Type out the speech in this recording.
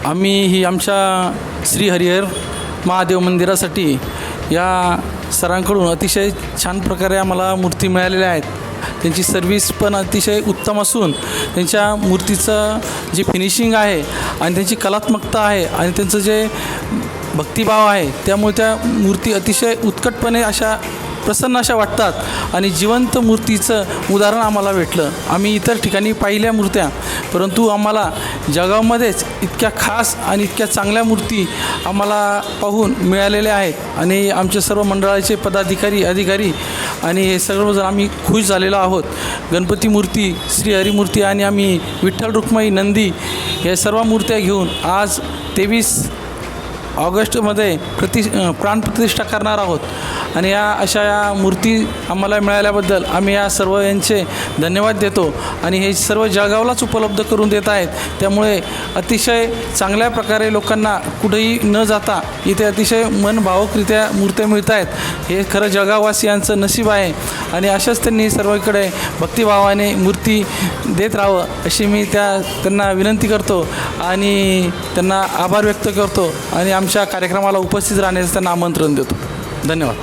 आम्ही ही आमच्या श्री हरिहर महादेव मंदिरासाठी या सरांकडून अतिशय छान प्रकारे आम्हाला मूर्ती मिळालेल्या आहेत. त्यांची सर्विस पण अतिशय उत्तम असून त्यांच्या मूर्तीचं जे फिनिशिंग आहे आणि त्यांची कलात्मकता आहे आणि त्यांचं जे भक्तिभाव आहे त्यामुळे त्या मूर्ती अतिशय उत्कटपणे अशा प्रसन्न अशा वाटतात आणि जिवंत मूर्तीचं उदाहरण आम्हाला भेटलं. आम्ही इतर ठिकाणी पाहिल्या मूर्त्या, परंतु आम्हाला जगामध्येच इतक्या खास आणि इतक्या चांगल्या मूर्ती आम्हाला पाहून मिळालेल्या आहेत आणि आमचे सर्व मंडळाचे पदाधिकारी अधिकारी आणि हे सर्वजण आम्ही खुश झालेलो आहोत. गणपती मूर्ती, श्रीहरिमूर्ती आणि आम्ही विठ्ठल रुक्माई नंदी हे सर्व मूर्त्या घेऊन आज 23 ऑगस्टमध्ये प्राणप्रतिष्ठा करणार आहोत आणि या अशा या मूर्ती आम्हाला मिळाल्याबद्दल आम्ही या सर्व यांचे धन्यवाद देतो आणि हे सर्व जळगावलाच उपलब्ध करून देत आहेत. त्यामुळे अतिशय चांगल्या प्रकारे लोकांना कुठेही न जाता इथे अतिशय मनभावकरित्या मूर्त्या मिळत आहेत. हे खरं जळगाववासियांचं नशीब आहे आणि अशाच त्यांनी सर्वकडे भक्तिभावाने मूर्ती देत राहावं अशी मी त्यांना विनंती करतो आणि त्यांना आभार व्यक्त करतो आणि आमच्या कार्यक्रमाला उपस्थित राहण्याचं त्यांना आमंत्रण देतो. धन्यवाद.